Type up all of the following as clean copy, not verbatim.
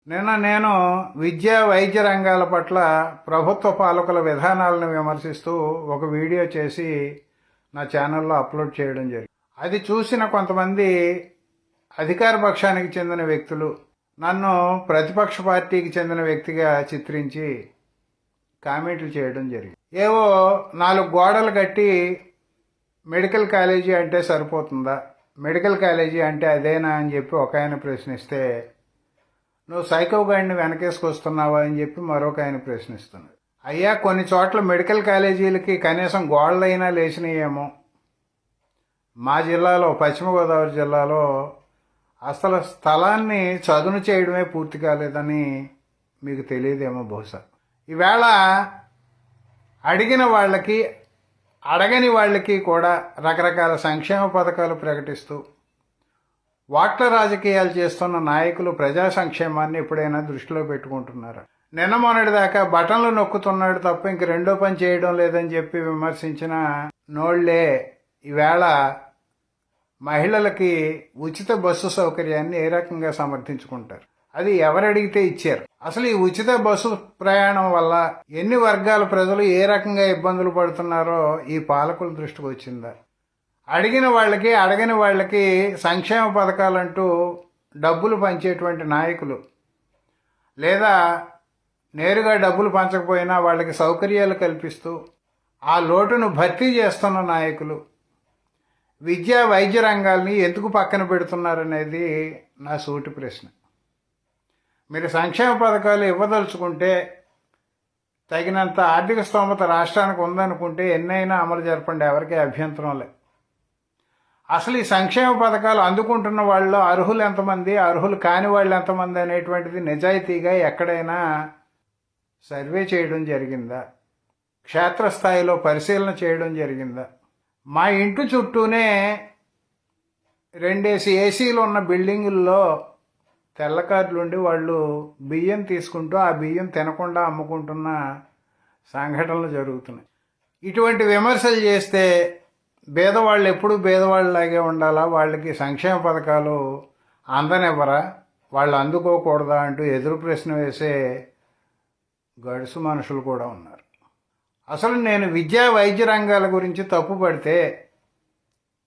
నేను విద్యా వైద్య రంగాల పట్ల ప్రభుత్వ పాలకుల విధానాలను విమర్శిస్తూ ఒక వీడియో చేసి నా ఛానల్లో అప్లోడ్ చేయడం జరిగింది. అది చూసిన కొంతమంది అధికార పక్షానికి చెందిన వ్యక్తులు నన్ను ప్రతిపక్ష పార్టీకి చెందిన వ్యక్తిగా చిత్రించి కామెంట్లు చేయడం జరిగింది. ఏవో 4 గోడలు కట్టి మెడికల్ కాలేజీ అంటే సరిపోతుందా, మెడికల్ కాలేజీ అంటే అదేనా అని చెప్పి ఒక ఆయన ప్రశ్నిస్తే, నువ్వు సైకో గాడిని వెనకేసుకొస్తున్నావా అని చెప్పి మరొక ఆయన ప్రశ్నిస్తున్నాడు. అయ్యా, కొన్ని చోట్ల మెడికల్ కాలేజీలకి కనీసం గోడలైనా లేచినాయేమో. మా జిల్లాలో, పశ్చిమ గోదావరి జిల్లాలో అసలు స్థలాన్ని చదును చేయడమే పూర్తి కాలేదని మీకు తెలియదేమో బహుశా. ఈవేళ అడిగిన వాళ్ళకి అడగని వాళ్ళకి కూడా రకరకాల సంక్షేమ పథకాలు ప్రకటిస్తూ వాట్ల రాజకీయాలు చేస్తున్న నాయకులు ప్రజా సంక్షేమాన్ని ఎప్పుడైనా దృష్టిలో పెట్టుకుంటున్నారు. నిన్న మొన్నటిదాకా బటన్లు నొక్కుతున్నాడు తప్ప ఇంక రెండో పని చేయడం లేదని చెప్పి విమర్శించిన నోళ్లే ఈవేళ మహిళలకి ఉచిత బస్సు సౌకర్యాన్ని ఏ రకంగా సమర్థించుకుంటారు. అది ఎవరడిగితే ఇచ్చారు. అసలు ఈ ఉచిత బస్సు ప్రయాణం వల్ల ఎన్ని వర్గాల ప్రజలు ఏ రకంగా ఇబ్బందులు పడుతున్నారో ఈ పాలకుల దృష్టికి వచ్చిందా? అడిగిన వాళ్ళకి అడగని వాళ్ళకి సంక్షేమ పథకాలంటూ డబ్బులు పంచేటువంటి నాయకులు, లేదా నేరుగా డబ్బులు పంచకపోయినా వాళ్ళకి సౌకర్యాలు కల్పిస్తూ ఆ లోటును భర్తీ చేస్తున్న నాయకులు విద్యా వైద్య రంగాల్ని ఎందుకు పక్కన పెడుతున్నారనేది నా సూటి ప్రశ్న. మీరు సంక్షేమ పథకాలు ఇవ్వదలుచుకుంటే, తగినంత ఆర్థిక స్తోమత రాష్ట్రానికి ఉందనుకుంటే ఎన్నైనా అమలు జరపండి, ఎవరికీ అభ్యంతరం లేదు. అసలు ఈ సంక్షేమ పథకాలు అందుకుంటున్న వాళ్ళు అర్హులు ఎంతమంది, అర్హులు కాని వాళ్ళు ఎంతమంది అనేటువంటిది నిజాయితీగా ఎక్కడైనా సర్వే చేయడం జరిగిందా? క్షేత్రస్థాయిలో పరిశీలన చేయడం జరిగిందా? మా ఇంటి చుట్టూనే 2 ఏసీలు ఉన్న బిల్డింగుల్లో తెల్లకారులుండి వాళ్ళు బియ్యం తీసుకుంటూ ఆ బియ్యం తినకుండా అమ్ముకుంటున్న సంఘటనలు జరుగుతున్నాయి. ఇటువంటి విమర్శలు చేస్తే పేదవాళ్ళు ఎప్పుడూ పేదవాళ్ళలాగే ఉండాలా, వాళ్ళకి సంక్షేమ పథకాలు అందనివ్వరా, వాళ్ళు అందుకోకూడదా అంటూ ఎదురు ప్రశ్న వేసే గడుసు మనుషులు కూడా ఉన్నారు. అసలు నేను విద్యా వైద్య రంగాల గురించి తప్పు పడితే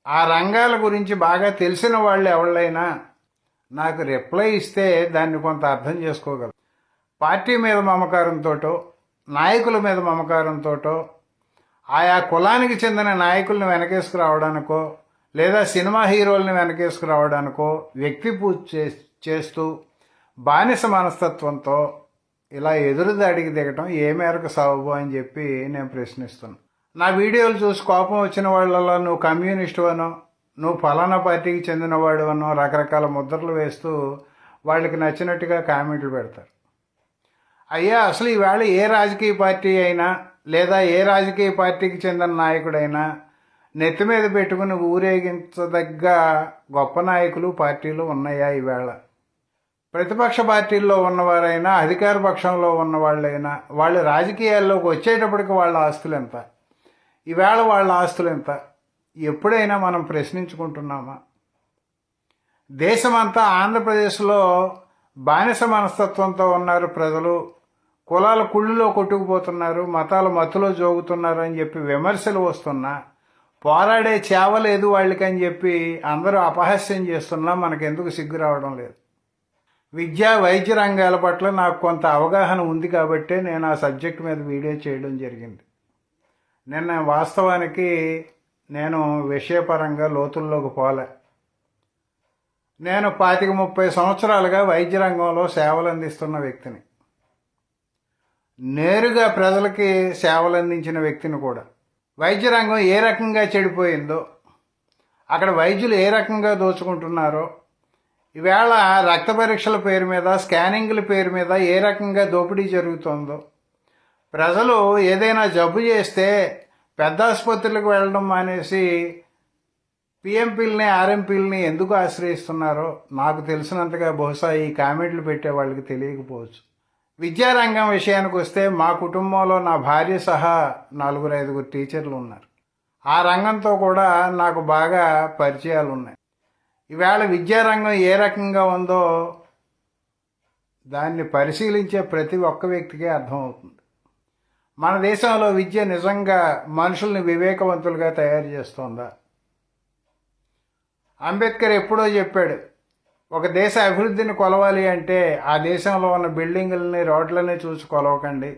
ఆ రంగాల గురించి బాగా తెలిసిన వాళ్ళు ఎవళ్ళైనా నాకు రిప్లై ఇస్తే దాన్ని కొంత అర్థం చేసుకోగలరు. పార్టీ మీద మమకారంతోటో, నాయకుల మీద మమకారంతోటో, ఆయా కులానికి చెందిన నాయకుల్ని వెనకేసుకురావడానికో, లేదా సినిమా హీరోల్ని వెనకేసుకురావడానికో వ్యక్తి పూజ చేస్తూ బానిస మనస్తత్వంతో ఇలా ఎదురుదాడికి దిగటం ఏ మేరకు సబబు అని చెప్పి నేను ప్రశ్నిస్తున్నాను. నా వీడియోలు చూసి కోపం వచ్చిన వాళ్ళలో నువ్వు కమ్యూనిస్టు అనో, నువ్వు ఫలానా పార్టీకి చెందినవాడు అనో రకరకాల ముద్రలు వేస్తూ వాళ్ళకి నచ్చినట్టుగా కామెంట్లు పెడతారు. అయ్యా, అసలు ఈవేళ ఏ రాజకీయ పార్టీ అయినా, లేదా ఏ రాజకీయ పార్టీకి చెందిన నాయకుడైనా నెత్తి మీద పెట్టుకుని ఊరేగించదగ్గ గొప్ప నాయకులు పార్టీలు ఉన్నాయా? ఈవేళ ప్రతిపక్ష పార్టీల్లో ఉన్నవారైనా, అధికార పక్షంలో ఉన్నవాళ్ళైనా వాళ్ళు రాజకీయాల్లోకి వచ్చేటప్పటికి వాళ్ళ ఆస్తులు ఎంత, ఈవేళ వాళ్ళ ఆస్తులు ఎంత ఎప్పుడైనా మనం ప్రశ్నించుకుంటున్నామా? దేశమంతా ఆంధ్రప్రదేశ్లో బానిస మనస్తత్వంతో ఉన్నారు ప్రజలు, కులాల కుళ్ళులో కొట్టుకుపోతున్నారు, మతాల మత్తులో జోగుతున్నారు అని చెప్పి విమర్శలు వస్తున్నా, పోరాడే చేవలేదు వాళ్ళకని చెప్పి అందరూ అపహాస్యం చేస్తున్నా మనకెందుకు సిగ్గు రావడం లేదు? విద్యా వైద్య రంగాల పట్ల నాకు కొంత అవగాహన ఉంది కాబట్టే నేను ఆ సబ్జెక్ట్ మీద వీడియో చేయడం జరిగింది. నిన్న వాస్తవానికి నేను విషయపరంగా లోతుల్లోకి పోలే. నేను 25-30 సంవత్సరాలుగా వైద్య రంగంలో సేవలు అందిస్తున్న వ్యక్తిని, నేరుగా ప్రజలకి సేవలు అందించిన వ్యక్తిని కూడా. వైద్య రంగం ఏ రకంగా చెడిపోయిందో, అక్కడ వైద్యులు ఏ రకంగా దోచుకుంటున్నారో, ఈవేళ రక్త పరీక్షల పేరు మీద, స్కానింగ్ల పేరు మీద ఏ రకంగా దోపిడీ జరుగుతుందో, ప్రజలు ఏదైనా జబ్బు చేస్తే పెద్ద ఆసుపత్రులకు వెళ్ళడం మానేసి పిఎంపీలని, ఆర్ఎంపీలని ఎందుకు ఆశ్రయిస్తున్నారో నాకు తెలిసినంతగా బహుశా ఈ కామెంట్లు పెట్టే వాళ్ళకి తెలియకపోవచ్చు. విద్యారంగం విషయానికి వస్తే మా కుటుంబంలో నా భార్య సహా 4-5 టీచర్లు ఉన్నారు. ఆ రంగంతో కూడా నాకు బాగా పరిచయాలు ఉన్నాయి. ఈవేళ విద్యారంగం ఏ రకంగా ఉందో దాన్ని పరిశీలించే ప్రతి ఒక్క వ్యక్తికి అర్థమవుతుంది. మన దేశంలో విద్య నిజంగా మనుషుల్ని వివేకవంతులుగా తయారు చేస్తోందా? అంబేద్కర్ ఎప్పుడో చెప్పాడు, ఒక దేశ అభివృద్ధిని కొలవాలి అంటే ఆ దేశంలో ఉన్న బిల్డింగులని రోడ్లని చూసి కొలవకండి,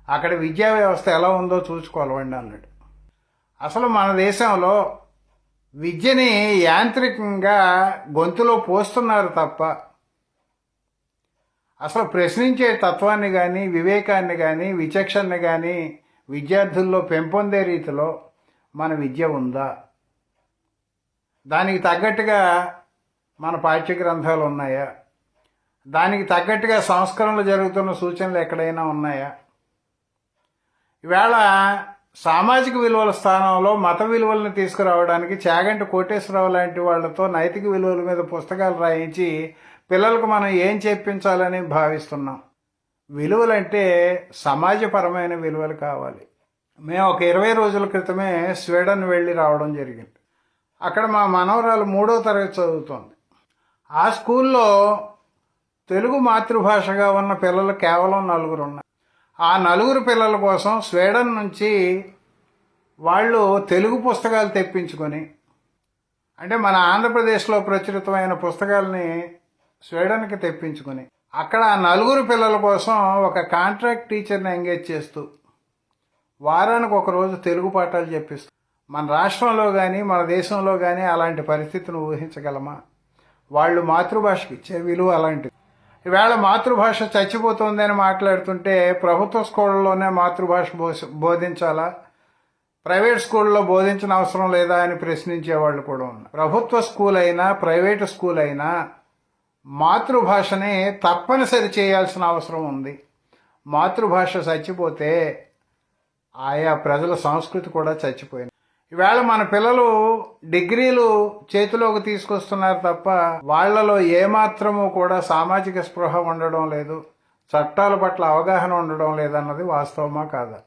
అక్కడ విద్యా వ్యవస్థ ఎలా ఉందో చూసి కొలవండి అన్నాడు. అసలు మన దేశంలో విద్యని యాంత్రికంగా గొంతులో పోస్తున్నారు తప్ప అసలు ప్రశ్నించే తత్వాన్ని కానీ వివేకాన్ని కానీ విచక్షణని కానీ విద్యార్థుల్లో పెంపొందే రీతిలో మన విద్య ఉందా? దానికి తగ్గట్టుగా మన పాఠ్య గ్రంథాలు ఉన్నాయా? దానికి తగ్గట్టుగా సంస్కరణలు జరుగుతున్న సూచనలు ఎక్కడైనా ఉన్నాయా? ఈవేళ సామాజిక విలువల స్థానంలో మత విలువలను తీసుకురావడానికి చాగంటి కోటేశ్వరరావు లాంటి వాళ్లతో నైతిక విలువల మీద పుస్తకాలు రాయించి పిల్లలకు మనం ఏం చెప్పించాలని భావిస్తున్నాం. విలువలంటే సమాజపరమైన విలువలు కావాలి. మేము ఒక 20 రోజుల క్రితమే స్వీడన్ వెళ్ళి రావడం జరిగింది. అక్కడ మా మనవరాలు 3వ తరగతి చదువుతోంది. ఆ స్కూల్లో తెలుగు మాతృభాషగా ఉన్న పిల్లలు కేవలం 4 ఉన్నారు. ఆ 4 పిల్లల కోసం స్వీడన్ నుంచి వాళ్ళు తెలుగు పుస్తకాలు తెప్పించుకొని, అంటే మన ఆంధ్రప్రదేశ్లో ప్రచురితమైన పుస్తకాలని స్వీడన్కి తెప్పించుకొని అక్కడ ఆ 4 పిల్లల కోసం ఒక కాంట్రాక్ట్ టీచర్ని ఎంగేజ్ చేస్తూ వారానికి ఒక రోజు తెలుగు పాఠాలు చెప్పిస్తూ, మన రాష్ట్రంలో కానీ మన దేశంలో కానీ అలాంటి పరిస్థితిని ఊహించగలమా? వాళ్ళు మాతృభాషకి ఇచ్చే విలువ అలాంటిది. ఈవేళ మాతృభాష చచ్చిపోతుందని మాట్లాడుతుంటే ప్రభుత్వ స్కూళ్ళలోనే మాతృభాష బోధించాలా, ప్రైవేట్ స్కూల్లో బోధించిన అవసరం లేదా అని ప్రశ్నించేవాళ్ళు కూడా ఉన్నారు. ప్రభుత్వ స్కూల్ అయినా ప్రైవేటు స్కూల్ అయినా మాతృభాషని తప్పనిసరి చేయాల్సిన అవసరం ఉంది. మాతృభాష చచ్చిపోతే ఆయా ప్రజల సంస్కృతి కూడా చచ్చిపోయింది. ఈవేళ మన పిల్లలు డిగ్రీలు చేతిలోకి తీసుకొస్తున్నారు తప్ప వాళ్లలో ఏమాత్రము కూడా సామాజిక స్పృహ ఉండడం లేదు, చట్టాల పట్ల అవగాహన ఉండడం లేదన్నది వాస్తవమా కాదా?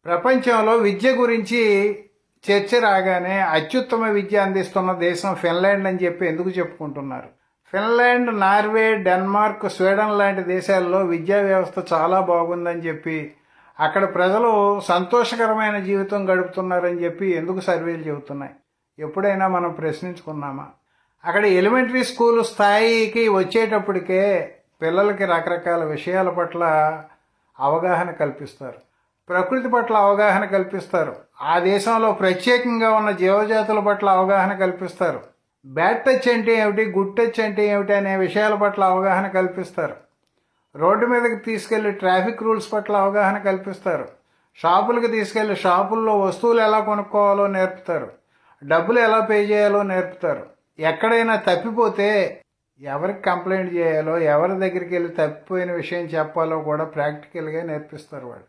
ప్రపంచంలో విద్య గురించి చర్చ రాగానే అత్యుత్తమ విద్య అందిస్తున్న దేశం ఫిన్లాండ్ అని చెప్పి ఎందుకు చెప్పుకుంటున్నారు? ఫిన్లాండ్, నార్వే, డెన్మార్క్, స్వీడన్ లాంటి దేశాల్లో విద్యా వ్యవస్థ చాలా బాగుందని చెప్పి అక్కడ ప్రజలు సంతోషకరమైన జీవితం గడుపుతున్నారని చెప్పి ఎందుకు సర్వేలు చెబుతున్నాయి? ఎప్పుడైనా మనం ప్రశ్నించుకున్నామా? అక్కడ ఎలిమెంటరీ స్కూల్ స్థాయికి వచ్చేటప్పటికే పిల్లలకి రకరకాల విషయాల పట్ల అవగాహన కల్పిస్తారు, ప్రకృతి పట్ల అవగాహన కల్పిస్తారు, ఆ దేశంలో ప్రత్యేకంగా ఉన్న జీవజాతుల పట్ల అవగాహన కల్పిస్తారు, బ్యాడ్ టచ్ అంటే ఏమిటి, గుడ్ టచ్ అంటే ఏమిటి అనే విషయాల పట్ల అవగాహన కల్పిస్తారు, రోడ్డు మీదకి తీసుకెళ్లి ట్రాఫిక్ రూల్స్ పట్ల అవగాహన కల్పిస్తారు, షాపులకు తీసుకెళ్లి షాపుల్లో వస్తువులు ఎలా కొనుక్కోవాలో నేర్పుతారు, డబ్బులు ఎలా పే చేయాలో నేర్పుతారు. ఎక్కడైనా తప్పిపోతే ఎవరికి కంప్లైంట్ చేయాలో, ఎవరి దగ్గరికి వెళ్ళి తప్పిపోయిన విషయం చెప్పాలో కూడా ప్రాక్టికల్గా నేర్పిస్తారు. వాళ్ళు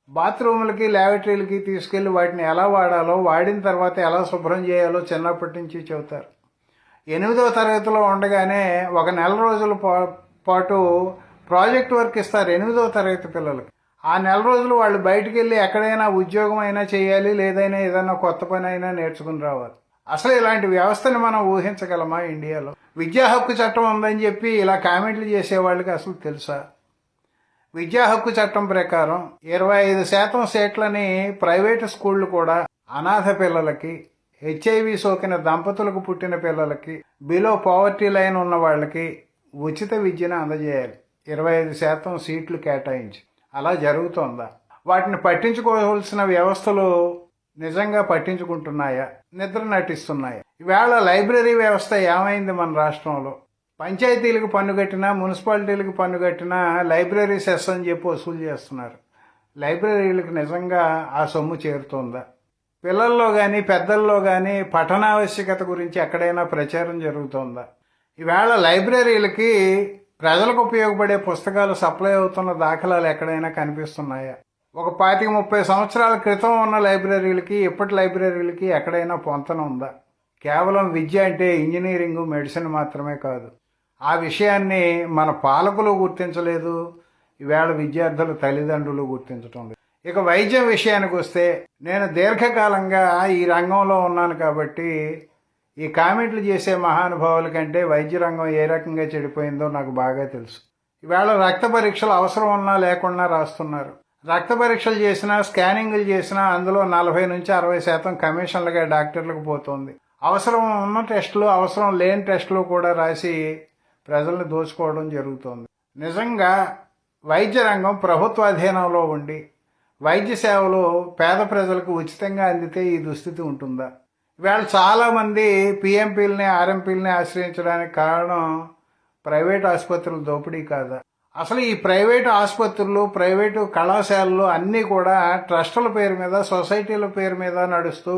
బాత్రూములకి ల్యాబరేటరీలకి తీసుకెళ్లి వాటిని ఎలా వాడాలో, వాడిన తర్వాత ఎలా శుభ్రం చేయాలో చిన్నప్పటి నుంచి చెబుతారు. 8వ తరగతిలో ఉండగానే ఒక నెల రోజుల పాటు ప్రాజెక్ట్ వర్క్ ఇస్తారు 8వ తరగతి పిల్లలకి. ఆ నెల రోజులు వాళ్ళు బయటికి వెళ్ళి ఎక్కడైనా ఉద్యోగం అయినా చేయాలి, లేదైనా ఏదైనా కొత్త పని అయినా నేర్చుకుని రావాలి. అసలు ఇలాంటి వ్యవస్థని మనం ఊహించగలమా ఇండియాలో? విద్యా హక్కు చట్టం ఉందని చెప్పి ఇలా కామెంట్లు చేసేవాళ్ళకి అసలు తెలుసా? విద్యా హక్కు చట్టం ప్రకారం 25% సీట్లని ప్రైవేటు స్కూళ్లు కూడా అనాథ పిల్లలకి, హెచ్ఐవి సోకిన దంపతులకు పుట్టిన పిల్లలకి, బిలో పావర్టీ లైన్ ఉన్న వాళ్ళకి ఉచిత విద్యను అందజేయాలి. 25% సీట్లు కేటాయించి. అలా జరుగుతోందా? వాటిని పట్టించుకోవాల్సిన వ్యవస్థలు నిజంగా పట్టించుకుంటున్నాయా? నిద్ర నటిస్తున్నాయా? ఈవేళ లైబ్రరీ వ్యవస్థ ఏమైంది మన రాష్ట్రంలో? పంచాయతీలకు పన్ను కట్టినా, మున్సిపాలిటీలకు పన్ను కట్టినా లైబ్రరీ సెస్ అని చెప్పి వసూలు చేస్తున్నారు. లైబ్రరీలకు నిజంగా ఆ సొమ్ము చేరుతోందా? పిల్లల్లో కానీ పెద్దల్లో కానీ పఠనావశ్యకత గురించి ఎక్కడైనా ప్రచారం జరుగుతోందా? ఈవేళ లైబ్రరీలకి ప్రజలకు ఉపయోగపడే పుస్తకాలు సప్లై అవుతున్న దాఖలాలు ఎక్కడైనా కనిపిస్తున్నాయా? ఒక 25-30 సంవత్సరాల క్రితం ఉన్న లైబ్రరీలకి ఇప్పటి లైబ్రరీలకి ఎక్కడైనా పొంతన ఉందా? కేవలం విద్య అంటే ఇంజనీరింగ్, మెడిసిన్ మాత్రమే కాదు. ఆ విషయాన్ని మన పాలకులు గుర్తించలేదు, ఈవేళ విద్యార్థుల తల్లిదండ్రులు గుర్తించటం లేదు. ఇక వైద్యం విషయానికి వస్తే, నేను దీర్ఘకాలంగా ఈ రంగంలో ఉన్నాను కాబట్టి ఈ కామెంట్లు చేసే మహానుభావుల కంటే వైద్య రంగం ఏ రకంగా చెడిపోయిందో నాకు బాగా తెలుసు. ఈవేళ రక్త పరీక్షలు అవసరం ఉన్నా లేకుండా రాస్తున్నారు. రక్త పరీక్షలు చేసినా స్కానింగ్లు చేసినా అందులో 40-60% కమిషన్లుగా డాక్టర్లకు పోతుంది. అవసరం ఉన్న టెస్టులు అవసరం లేని టెస్టులు కూడా రాసి ప్రజల్ని దోచుకోవడం జరుగుతోంది. నిజంగా వైద్య రంగం ప్రభుత్వ అధీనంలో ఉండి వైద్య సేవలు పేద ప్రజలకు ఉచితంగా అందితే ఈ దుస్థితి ఉంటుందా? ఇవాళ చాలామంది పిఎంపీలని ఆర్ఎంపీలని ఆశ్రయించడానికి కారణం ప్రైవేట్ ఆసుపత్రుల దోపిడీ కాదా? అసలు ఈ ప్రైవేటు ఆసుపత్రులు ప్రైవేటు కళాశాలలు అన్నీ కూడా ట్రస్టుల పేరు మీద సొసైటీల పేరు మీద నడుస్తూ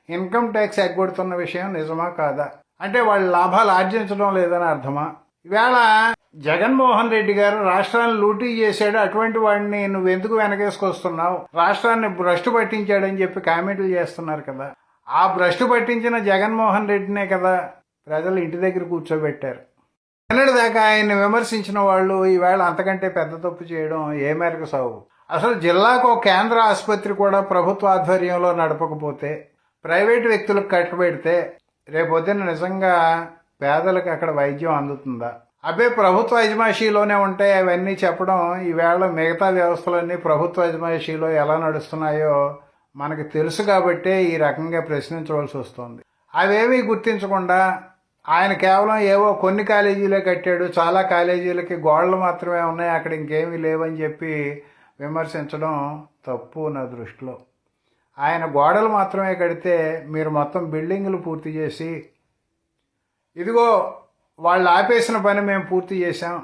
ఇన్కమ్ ట్యాక్స్ ఎగ్గొడుతున్న విషయం నిజమా కాదా? అంటే వాళ్ళు లాభాలు ఆర్జించడం లేదని అర్థమా? ఇవాళ జగన్మోహన్ రెడ్డి గారు రాష్ట్రాన్ని లూటీ చేశాడు, అటువంటి వాడిని నువ్వెందుకు వెనకేసుకొస్తున్నావు, రాష్ట్రాన్ని భ్రష్టు పట్టించాడని చెప్పి కామెంట్లు చేస్తున్నారు కదా. ఆ భ్రష్టు పట్టించిన జగన్మోహన్ రెడ్డినే కదా ప్రజలు ఇంటి దగ్గర కూర్చోబెట్టారు. నిన్నటిదాకా ఆయన్ని విమర్శించిన వాళ్ళు ఈవేళ అంతకంటే పెద్ద తప్పు చేయడం ఏ మేరకు సాగు? అసలు జిల్లాకు ఒక కేంద్ర ఆసుపత్రి కూడా ప్రభుత్వ ఆధ్వర్యంలో నడపకపోతే ప్రైవేటు వ్యక్తులకు కట్టబెడితే రేపొద్దున నిజంగా పేదలకు అక్కడ వైద్యం అందుతుందా? అవే ప్రభుత్వ అజమాయిషీలోనే ఉంటాయి అవన్నీ చెప్పడం. ఈవేళ మిగతా వ్యవస్థలన్నీ ప్రభుత్వ అజమాయిషీలో ఎలా నడుస్తున్నాయో మనకు తెలుసు కాబట్టే ఈ రకంగా ప్రశ్నించవలసి వస్తుంది. అవేమీ గుర్తించకుండా ఆయన కేవలం ఏవో కొన్ని కాలేజీలే కట్టాడు, చాలా కాలేజీలకి గోడలు మాత్రమే ఉన్నాయి, అక్కడ ఇంకేమీ లేవని చెప్పి విమర్శించడం తప్పు నా దృష్టిలో. ఆయన గోడలు మాత్రమే కడితే మీరు మొత్తం బిల్డింగులు పూర్తి చేసి ఇదిగో వాళ్ళు ఆపేసిన పని మేము పూర్తి చేశాం,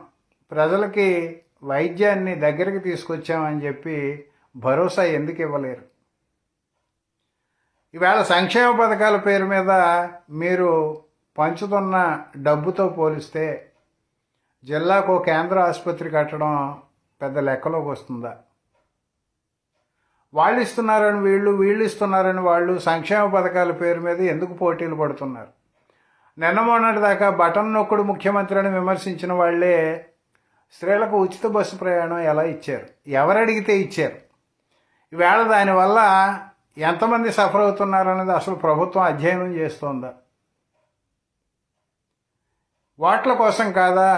ప్రజలకి వైద్యాన్ని దగ్గరికి తీసుకొచ్చామని చెప్పి భరోసా ఎందుకు ఇవ్వలేరు? ఈవేళ సంక్షేమ పథకాల పేరు మీద మీరు పంచుతున్న డబ్బుతో పోలిస్తే జిల్లాకు కేంద్ర ఆసుపత్రి కట్టడం పెద్ద లెక్కలోకి వస్తుందా? వాళ్ళు ఇస్తున్నారని వీళ్ళు ఇస్తున్నారని వాళ్ళు సంక్షేమ పథకాల పేరు మీద ఎందుకు పోటీలు పడుతున్నారు? నిన్న మొన్నటి దాకా బటన్ నొక్కుడు ముఖ్యమంత్రి అని విమర్శించిన వాళ్లే స్త్రీలకు ఉచిత బస్సు ప్రయాణం ఎలా ఇచ్చారు, ఎవరు అడిగితే ఇచ్చారు. ఈవేళ దానివల్ల ఎంతమంది సఫర్ అవుతున్నారనేది అసలు ప్రభుత్వం అధ్యయనం చేస్తోందా? ఓట్ల కోసం కాదా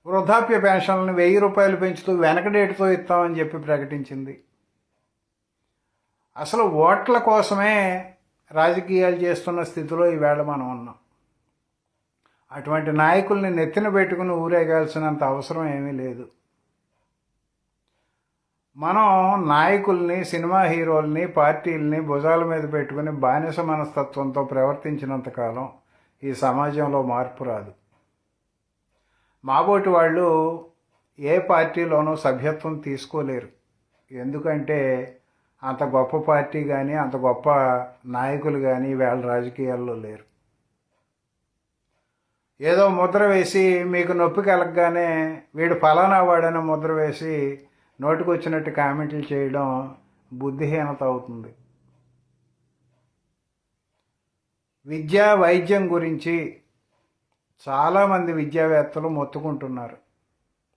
వృద్ధాప్య పెన్షన్లను 1000 రూపాయలు పెంచుతూ వెనకడేటుతో ఇస్తామని చెప్పి ప్రకటించింది. అసలు ఓట్ల కోసమే రాజకీయాలు చేస్తున్న స్థితిలో ఈవేళ మనం ఉన్నాం. అటువంటి నాయకుల్ని నెత్తిన పెట్టుకుని ఊరేగాల్సినంత అవసరం ఏమీ లేదు. మనం నాయకుల్ని, సినిమా హీరోల్ని, పార్టీల్ని భుజాల మీద పెట్టుకుని బానిస మనస్తత్వంతో ప్రవర్తించినంతకాలం ఈ సమాజంలో మార్పు రాదు. మాబోటి వాళ్ళు ఏ పార్టీలోనూ సభ్యత్వం తీసుకోలేరు. ఎందుకంటే అంత గొప్ప పార్టీ కానీ అంత గొప్ప నాయకులు కానీ వీళ్ళ రాజకీయాల్లో లేరు. ఏదో ముద్ర వేసి మీకు నొప్పి కలగగానే వీడు ఫలానా వాడని ముద్ర వేసి నోటికొచ్చినట్టు కామెంట్లు చేయడం బుద్ధిహీనత అవుతుంది. విద్యా వైద్యం గురించి చాలామంది విద్యావేత్తలు మొత్తుకుంటున్నారు.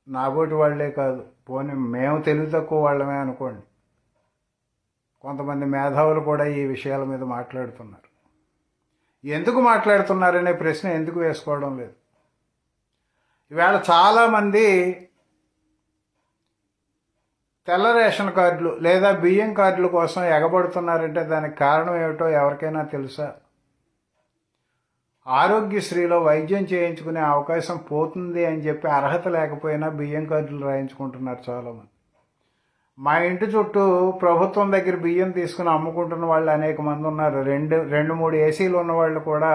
నాబోటి వాళ్లే కాదు, పోనీ మేము తెలివి తక్కువ వాళ్ళమే అనుకోండి, కొంతమంది మేధావులు కూడా ఈ విషయాల మీద మాట్లాడుతున్నారు. ఎందుకు మాట్లాడుతున్నారనే ప్రశ్న ఎందుకు వేసుకోవడం లేదు? ఈవేళ చాలామంది తెల్ల రేషన్ కార్డులు లేదా బియ్యం కార్డుల కోసం ఎగబడుతున్నారంటే దానికి కారణం ఏమిటో ఎవరికైనా తెలుసా? ఆరోగ్యశ్రీలో వైద్యం చేయించుకునే అవకాశం పోతుంది అని చెప్పి అర్హత లేకపోయినా బియ్యం కార్డులు రాయించుకుంటున్నారు చాలామంది. మా ఇంటి చుట్టూ ప్రభుత్వం దగ్గర బియ్యం తీసుకుని అమ్ముకుంటున్న వాళ్ళు అనేక మంది ఉన్నారు. 2-3 ఏసీలు ఉన్న వాళ్ళు కూడా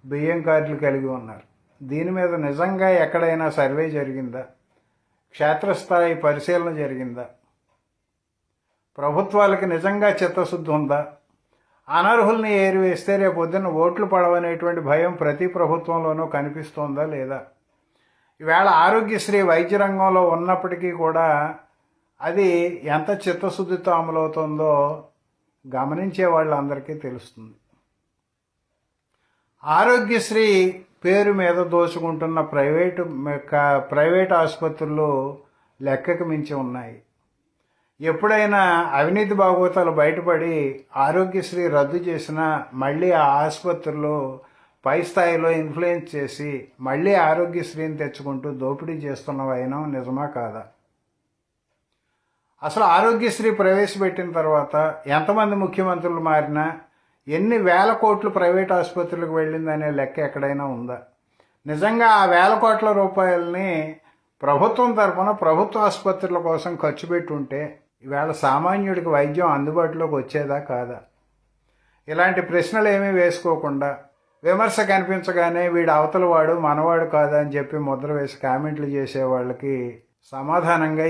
బియ్యం కార్డులు కలిగి ఉన్నారు. దీని మీద నిజంగా ఎక్కడైనా సర్వే జరిగిందా? క్షేత్రస్థాయి పరిశీలన జరిగిందా? ప్రభుత్వాలకి నిజంగా చిత్తశుద్ధి ఉందా? అనర్హుల్ని ఏరివేస్తే రేపు పొద్దున్న ఓట్లు పడవనేటువంటి భయం ప్రతి ప్రభుత్వంలోనూ కనిపిస్తోందా లేదా? ఈవేళ ఆరోగ్యశ్రీ వైద్య రంగంలో ఉన్నప్పటికీ కూడా అది ఎంత చిత్తశుద్ధితో అమలవుతుందో గమనించే వాళ్ళందరికీ తెలుస్తుంది. ఆరోగ్యశ్రీ పేరు మీద దోచుకుంటున్న ప్రైవేట్ ఆసుపత్రులు లెక్కకు మించి ఉన్నాయి. ఎప్పుడైనా అవినీతి భాగవతాలు బయటపడి ఆరోగ్యశ్రీ రద్దు చేసినా మళ్ళీ ఆ ఆసుపత్రులు పై స్థాయిలో ఇన్ఫ్లుయెన్స్ చేసి మళ్ళీ ఆరోగ్యశ్రీని తెచ్చుకుంటూ దోపిడీ చేస్తున్నవైనా నిజమా కాదా? అసలు ఆరోగ్యశ్రీ ప్రవేశపెట్టిన తర్వాత ఎంతమంది ముఖ్యమంత్రులు మారినా ఎన్ని వేల కోట్లు ప్రైవేట్ ఆసుపత్రులకు వెళ్ళిందనే లెక్క ఎక్కడైనా ఉందా? నిజంగా ఆ వేల కోట్ల రూపాయలని ప్రభుత్వం తరఫున ప్రభుత్వ ఆసుపత్రుల కోసం ఖర్చు పెట్టుంటే ఈవేళ సామాన్యుడికి వైద్యం అందుబాటులోకి వచ్చేదా కాదా? ఇలాంటి ప్రశ్నలు ఏమీ వేసుకోకుండా విమర్శ కనిపించగానే వీడు అవతల వాడు మనవాడు కాదా అని చెప్పి ముద్ర వేసి కామెంట్లు చేసే వాళ్ళకి సమాధానంగా